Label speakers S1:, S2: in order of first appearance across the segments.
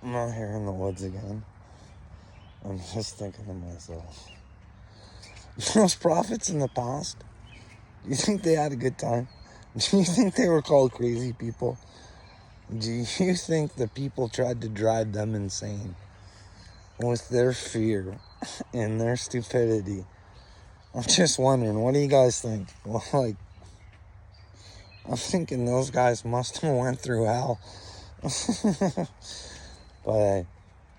S1: I'm out here in the woods again. I'm just thinking to myself, those prophets in the past, do you think they had a good time? Do you think they were called crazy people? Do you think the people tried to drive them insane with their fear and their stupidity? I'm just wondering, what do you guys think? Well, like, I'm thinking those guys must have went through hell. But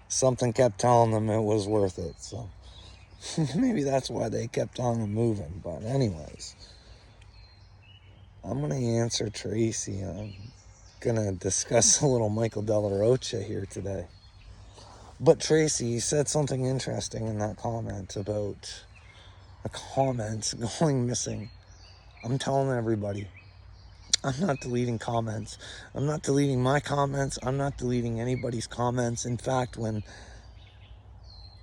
S1: something kept telling them it was worth it, so maybe that's why they kept on moving. But anyways, I'm gonna answer Tracy. I'm gonna discuss a little Michael De La Rocha here today. But Tracy, you said something interesting in that comment about a comment going missing. I'm telling everybody, I'm not deleting comments. I'm not deleting my comments. I'm not deleting anybody's comments. In fact, when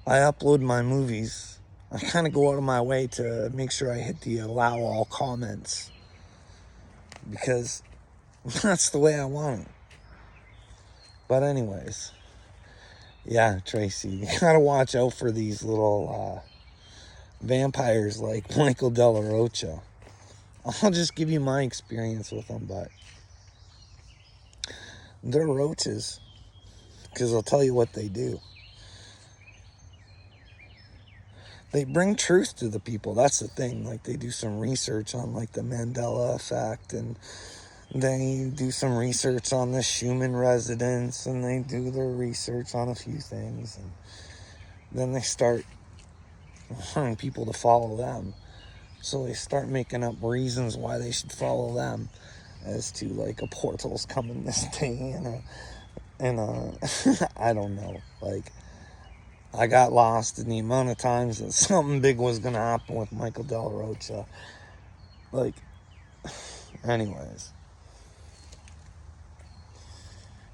S1: I upload my movies, I kind of go out of my way to make sure I hit the allow all comments, because that's the way I want it. But anyways, yeah, Tracy, you gotta watch out for these little vampires like Michael De La Rocha. I'll just give you my experience with them, but they're roaches, because I'll tell you what they do. They bring truth to the people. That's the thing. Like, they do some research on like the Mandela effect, and they do some research on the Schumann resonance, and they do their research on a few things, and then they start wanting people to follow them. So they start making up reasons why they should follow them, as to like a portal's coming this day, and I don't know. Like, I got lost in the amount of times that something big was gonna happen with Michael De La Rocha. Like, anyways,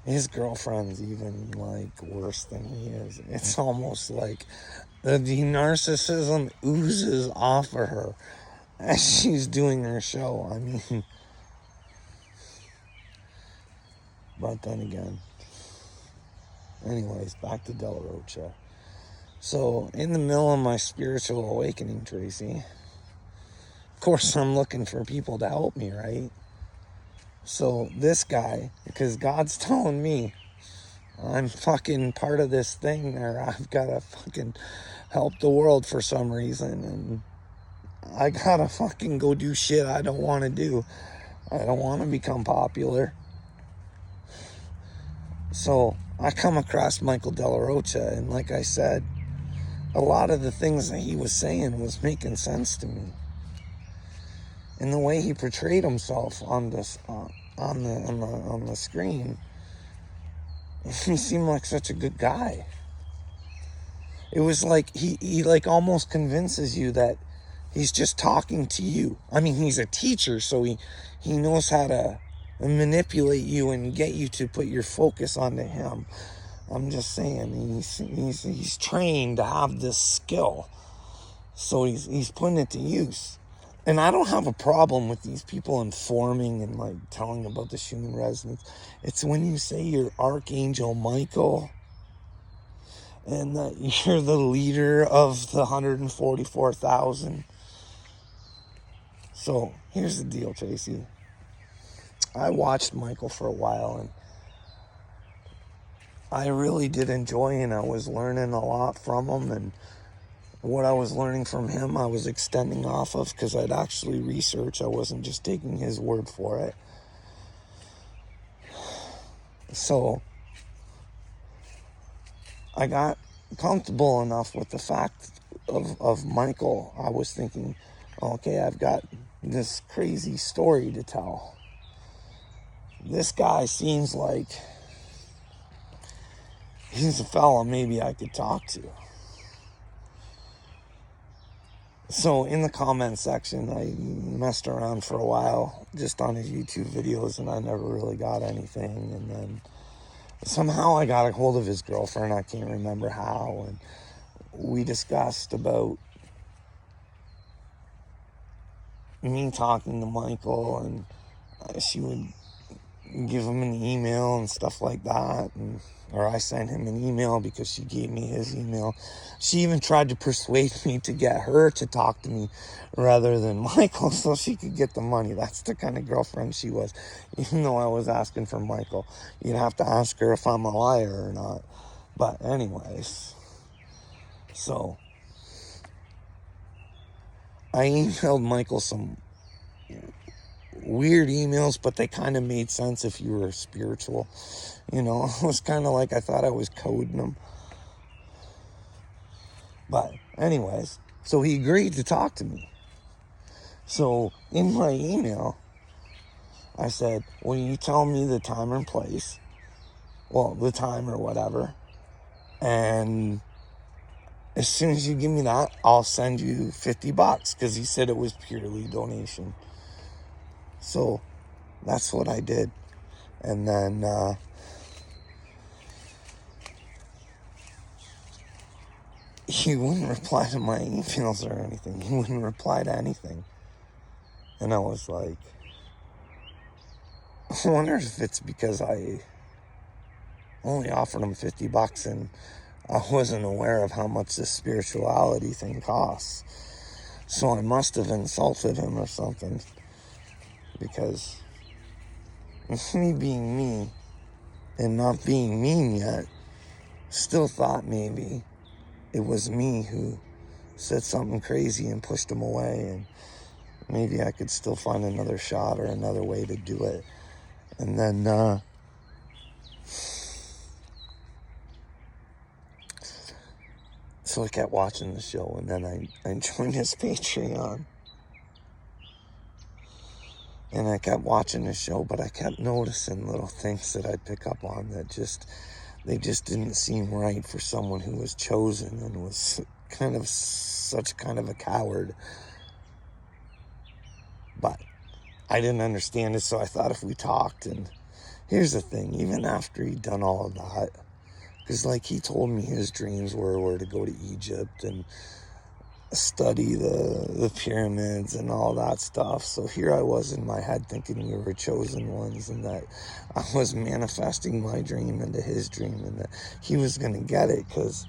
S1: his girlfriend's even like worse than he is. It's almost like the narcissism oozes off of her as she's doing her show. I mean, but then again, anyways, back to De La Rocha. So, in the middle of my spiritual awakening, Tracy, of course, I'm looking for people to help me, right? So, this guy, because God's telling me I'm fucking part of this thing there, I've got to fucking help the world for some reason, and I gotta fucking go do shit I don't want to do. I don't want to become popular. So, I come across Michael De La Rocha, and like I said, a lot of the things that he was saying was making sense to me. And the way he portrayed himself on this on the screen, he seemed like such a good guy. It was like he like almost convinces you that he's just talking to you. I mean, he's a teacher, so he knows how to manipulate you and get you to put your focus onto him. I'm just saying, he's trained to have this skill, so he's putting it to use. And I don't have a problem with these people informing and like telling about the Schumann resonance. It's when you say you're Archangel Michael and that you're the leader of the 144,000. So here's the deal, Tracy. I watched Michael for a while, and I really did enjoy, and I was learning a lot from him, and what I was learning from him I was extending off of, because I'd actually researched. I wasn't just taking his word for it. So I got comfortable enough with the fact of Michael. I was thinking, okay, I've got this crazy story to tell. This guy seems like he's a fella maybe I could talk to. So in the comment section, I messed around for a while just on his YouTube videos, and I never really got anything. And then somehow I got a hold of his girlfriend. I can't remember how. And we discussed about me talking to Michael, and she would give him an email and stuff like that. Or I sent him an email because she gave me his email. She even tried to persuade me to get her to talk to me rather than Michael so she could get the money. That's the kind of girlfriend she was. Even though I was asking for Michael, you'd have to ask her if I'm a liar or not. But anyways, so I emailed Michael some weird emails, but they kind of made sense if you were spiritual. You know, it was kind of like I thought I was coding them. But anyways, so he agreed to talk to me. So in my email, I said, will you tell me the time and place? Well, the time or whatever. And as soon as you give me that, I'll send you $50 because he said it was purely donation. So that's what I did. And then he wouldn't reply to my emails or anything. He wouldn't reply to anything. And I was like, I wonder if it's because I only offered him $50 and I wasn't aware of how much this spirituality thing costs. So I must have insulted him or something. Because me being me and not being mean yet, still thought maybe it was me who said something crazy and pushed him away, and maybe I could still find another shot or another way to do it. And then so I kept watching the show, and then I joined his Patreon. And I kept watching the show, but I kept noticing little things that I'd pick up on that they just didn't seem right for someone who was chosen and was kind of such kind of a coward. But I didn't understand it, so I thought if we talked. And here's the thing, even after he'd done all of that, because like he told me his dreams were to go to Egypt and study the pyramids and all that stuff. So here I was in my head thinking we were chosen ones and that I was manifesting my dream into his dream and that he was going to get it because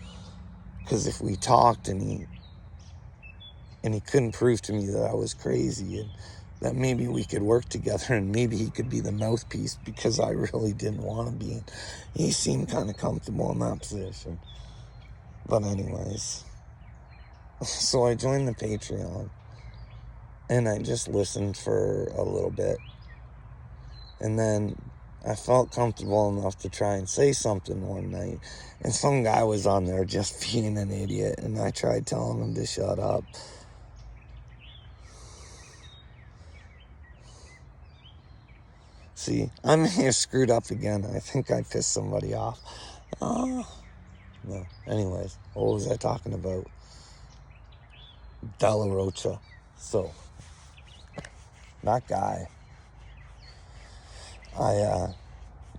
S1: if we talked and he couldn't prove to me that I was crazy and that maybe we could work together and maybe he could be the mouthpiece because I really didn't want to be. And he seemed kind of comfortable in that position. But anyways, so I joined the Patreon and I just listened for a little bit. And then I felt comfortable enough to try and say something one night. And some guy was on there just being an idiot. And I tried telling him to shut up. See, I'm here screwed up again. I think I pissed somebody off. No. Anyways, what was I talking about? De La Rocha. So, that guy,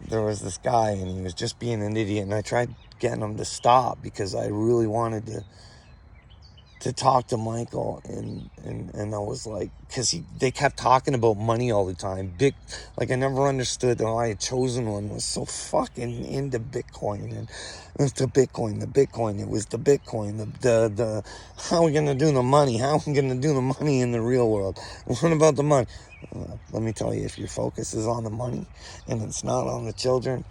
S1: there was this guy and he was just being an idiot and I tried getting him to stop because I really wanted to talk to Michael and I was like, because they kept talking about money all the time. I never understood why a chosen one was so fucking into Bitcoin and the Bitcoin. It was the Bitcoin, the how are we gonna do the money? How are we gonna do the money in the real world? What about the money? Let me tell you, if your focus is on the money and it's not on the children,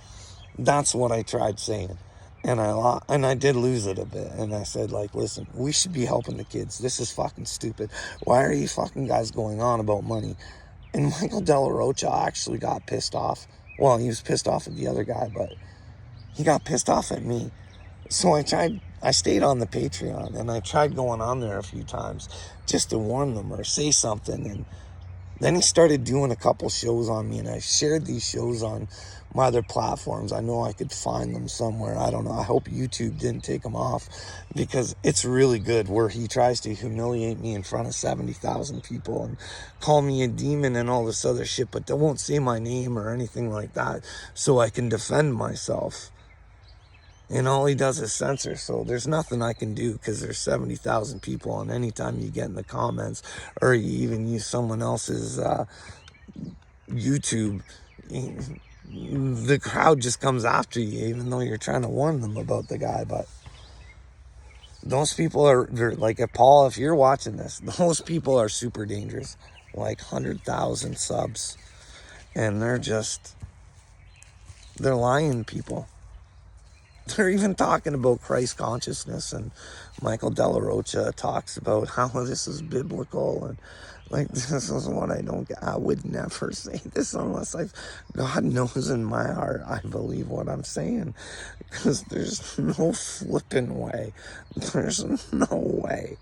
S1: that's what I tried saying. And I did lose it a bit. And I said, listen, we should be helping the kids. This is fucking stupid. Why are you fucking guys going on about money? And Michael De La Rocha actually got pissed off. Well, he was pissed off at the other guy, but he got pissed off at me. So I stayed on the Patreon and I tried going on there a few times just to warn them or say something. And then he started doing a couple shows on me and I shared these shows on my other platforms. I know I could find them somewhere. I don't know. I hope YouTube didn't take them off because it's really good where he tries to humiliate me in front of 70,000 people and call me a demon and all this other shit, but they won't say my name or anything like that so I can defend myself. And all he does is censor. So there's nothing I can do because there's 70,000 people. And anytime you get in the comments or you even use someone else's YouTube, the crowd just comes after you, even though you're trying to warn them about the guy. But those people they're like, if you're watching this, those people are super dangerous. Like 100,000 subs. And they're lying to people. They're even talking about Christ consciousness, and Michael Della Rocha talks about how this is biblical, and like, this is what I don't get. I would never say this unless God knows in my heart I believe what I'm saying, because there's no flipping way. There's no way.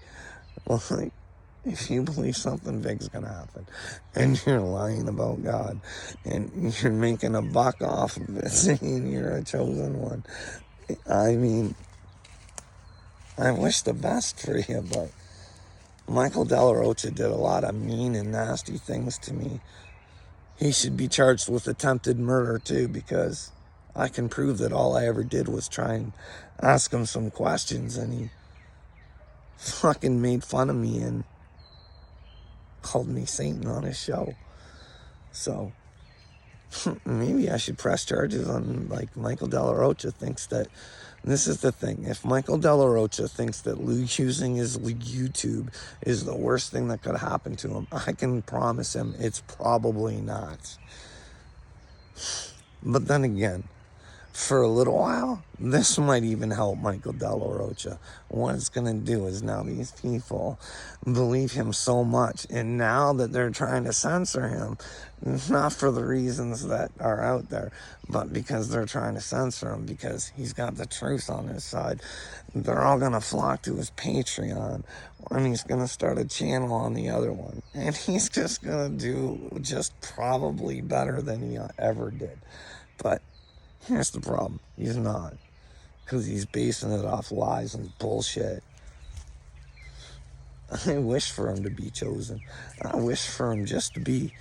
S1: Like, if you believe something big's gonna happen, and you're lying about God, and you're making a buck off of it, saying you're a chosen one, I mean, I wish the best for you, but Michael Della Rocha did a lot of mean and nasty things to me. He should be charged with attempted murder too, because I can prove that all I ever did was try and ask him some questions, and he fucking made fun of me and called me Satan on his show. So maybe I should press charges on, like, Michael Della Rocha thinks that, this is the thing, if Michael Della Rocha thinks that using his YouTube is the worst thing that could happen to him, I can promise him it's probably not. But then again, for a little while, this might even help Michael Della Rocha. What it's going to do is, now these people believe him so much, and now that they're trying to censor him, not for the reasons that are out there, but because they're trying to censor him because he's got the truth on his side, they're all going to flock to his Patreon, and he's going to start a channel on the other one, and he's just going to do just probably better than he ever did. But here's the problem. He's not. Because he's basing it off lies and bullshit. I wish for him to be chosen. I wish for him just to be,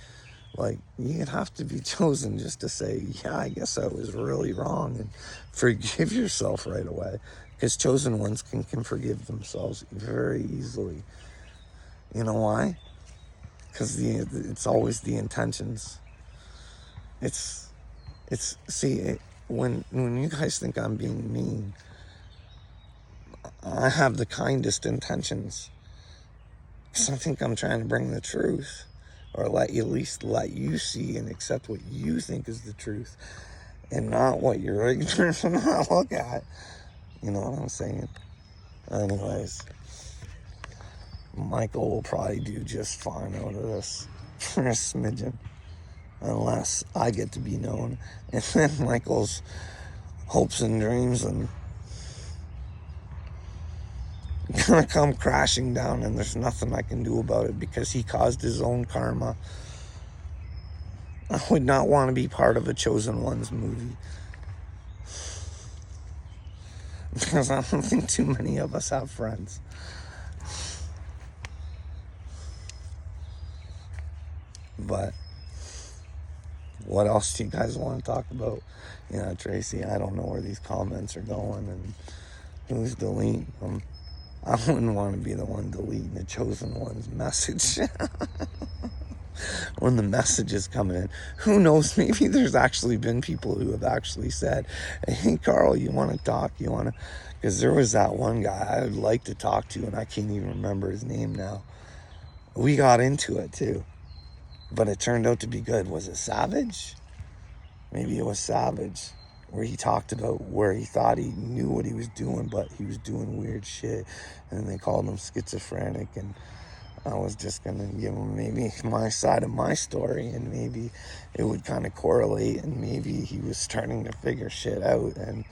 S1: like, you'd have to be chosen just to say, yeah, I guess I was really wrong, and forgive yourself right away. Because chosen ones can forgive themselves very easily. You know why? Because it's always the intentions. When you guys think I'm being mean, I have the kindest intentions. Because I think I'm trying to bring the truth, or at least let you see and accept what you think is the truth, and not what you're ignorant to not look at. You know what I'm saying? Anyways, Michael will probably do just fine out of this for a smidgen, unless I get to be known, and then Michael's hopes and dreams and gonna come crashing down, and there's nothing I can do about it because he caused his own karma. I would not want to be part of a Chosen Ones movie, because I don't think too many of us have friends. But what else do you guys want to talk about? Yeah, Tracy, I don't know where these comments are going, and who's deleting them. I wouldn't want to be the one deleting the Chosen One's message. When the message is coming in, who knows, maybe there's actually been people who have actually said, hey, Carl, you want to talk? Because there was that one guy I would like to talk to, and I can't even remember his name now. We got into it too, but it turned out to be good. Was it Savage? Maybe it was Savage, where he talked about where he thought he knew what he was doing, but he was doing weird shit, and they called him schizophrenic, and I was just going to give him maybe my side of my story, and maybe it would kind of correlate, and maybe he was starting to figure shit out, and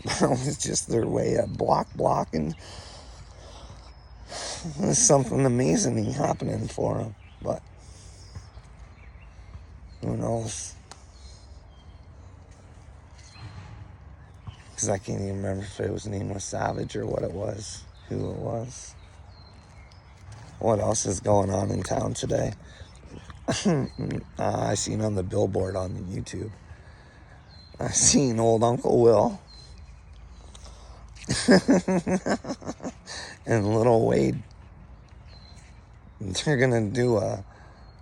S1: that was just their way of blocking. There's something amazing happening for him, but who knows? Because I can't even remember if his name was Savage or what it was, who it was. What else is going on in town today? I seen on the billboard on the YouTube. I seen old Uncle Will and Little Wade. They're gonna do a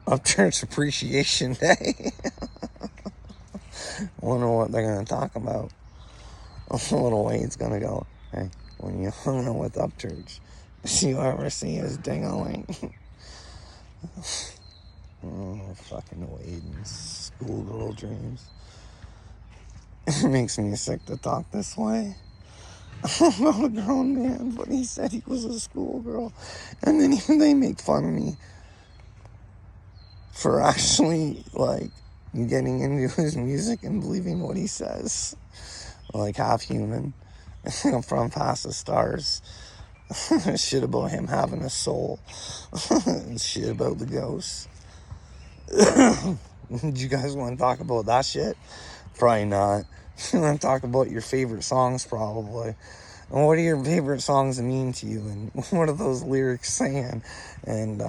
S1: Upchurch Appreciation Day. Wonder what they're going to talk about. Little Wade's going to go, hey, when you hung out with Upchurch, did you ever see his ding-a-ling? Oh, fucking Wade and schoolgirl dreams. It makes me sick to talk this way. I'm not a grown man, but he said he was a schoolgirl. And then they make fun of me for actually, like, getting into his music and believing what he says. Like, half human. From Past the Stars. Shit about him having a soul. And shit about the ghosts. Do you guys want to talk about that shit? Probably not. You want to talk about your favorite songs, probably. And what are your favorite songs that mean to you? And what are those lyrics saying? And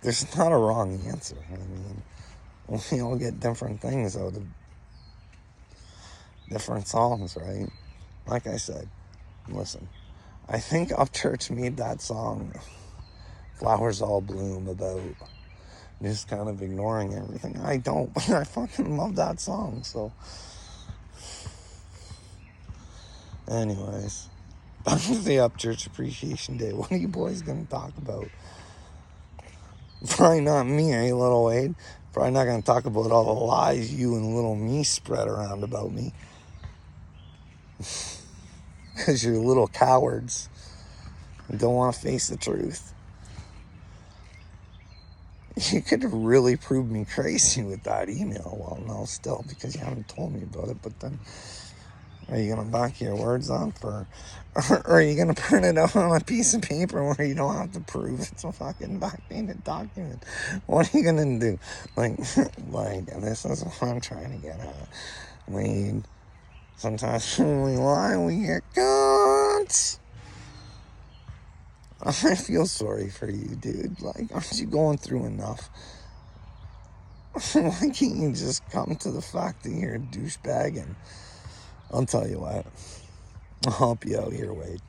S1: there's not a wrong answer. I mean, we all get different things out of different songs, right? Like I said, listen, I think Upchurch made that song, Flowers All Bloom, about just kind of ignoring everything. I don't, but I fucking love that song, so... Anyways, back to the Upchurch Appreciation Day. What are you boys going to talk about? Probably not me, eh, Little Wade? Probably not going to talk about all the lies you and little me spread around about me. Because you're little cowards. You don't want to face the truth. You could have really proved me crazy with that email. Well, no, still, because you haven't told me about it, but then... Are you going to back your words up, or are you going to print it out on a piece of paper where you don't have to prove it's a fucking backdated document? What are you going to do? Like, and this is what I'm trying to get at. Wade, sometimes when we lie, we get caught. I feel sorry for you, dude. Like, aren't you going through enough? Why can't you just come to the fact that you're a douchebag? And I'll tell you what, I'll help you out here, Wade.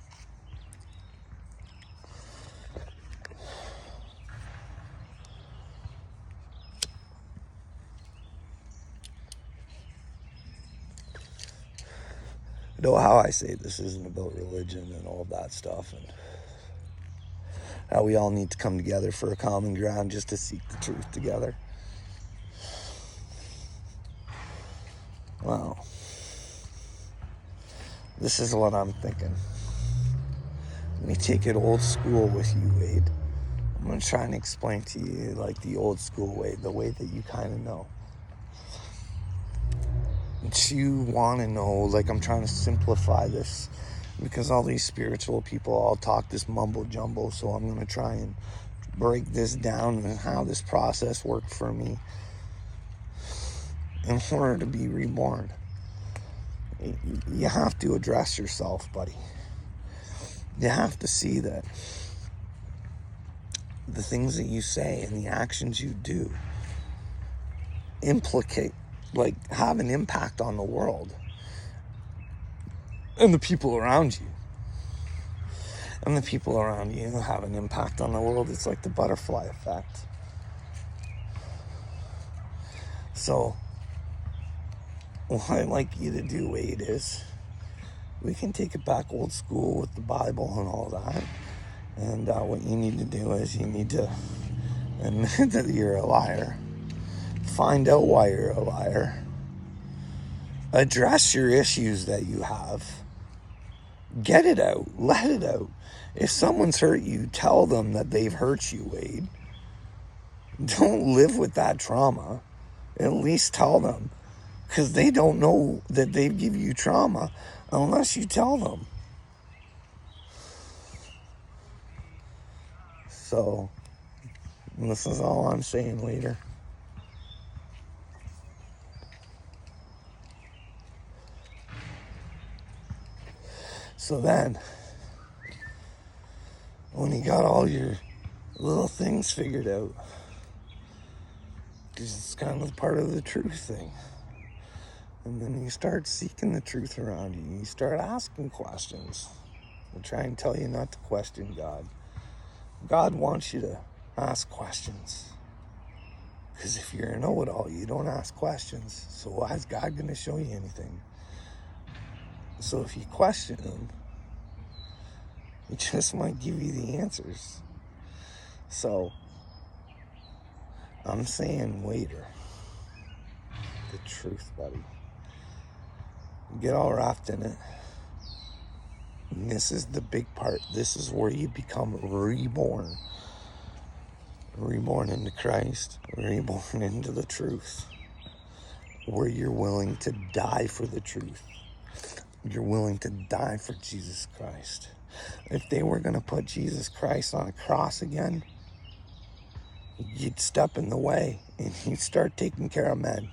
S1: You know how I say this isn't about religion and all that stuff, and how we all need to come together for a common ground just to seek the truth together. Well, this is what I'm thinking. Let me take it old school with you, Wade. I'm going to try and explain to you like the old school way, the way that you kind of know. But you want to know, like I'm trying to simplify this because all these spiritual people all talk this mumbo jumbo, so I'm going to try and break this down and how this process worked for me in order to be reborn. You have to address yourself, buddy. You have to see that the things that you say and the actions you do implicate, like, have an impact on the world and the people around you. And the people around you have an impact on the world. It's like the butterfly effect. So, what I'd like you to do, Wade, is we can take it back old school with the Bible and all that. And what you need to do is you need to admit that you're a liar. Find out why you're a liar. Address your issues that you have. Get it out. Let it out. If someone's hurt you, tell them that they've hurt you, Wade. Don't live with that trauma. At least tell them. Because they don't know that they give you trauma unless you tell them. So, this is all I'm saying later. So then, when you got all your little things figured out, because it's kind of part of the truth thing, and then you start seeking the truth around you, you start asking questions. I'll try and tell you not to question God. God wants you to ask questions. Because if you're a know-it-all, you don't ask questions. So why is God going to show you anything? So if you question him, he just might give you the answers. So I'm saying waiter. The truth, buddy. Get all wrapped in it. And this is the big part. This is where you become reborn. Reborn into Christ. Reborn into the truth. Where you're willing to die for the truth. You're willing to die for Jesus Christ. If they were going to put Jesus Christ on a cross again, you'd step in the way and you'd start taking care of men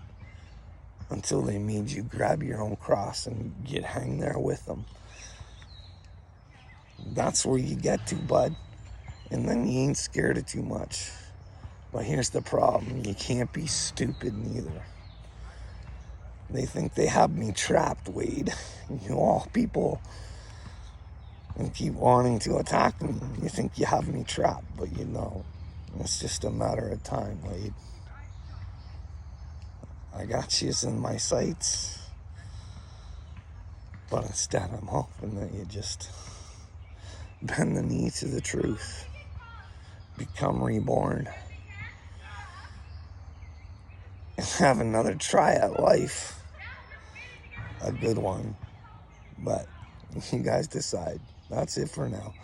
S1: until they made you grab your own cross and you'd hang there with them. That's where you get to, bud. And then you ain't scared of too much. But here's the problem. You can't be stupid neither. They think they have me trapped, Wade. You all people and keep wanting to attack me. You think you have me trapped, but you know, it's just a matter of time, Wade. I got you in my sights, but instead I'm hoping that you just bend the knee to the truth, become reborn, and have another try at life. A good one, but you guys decide. That's it for now.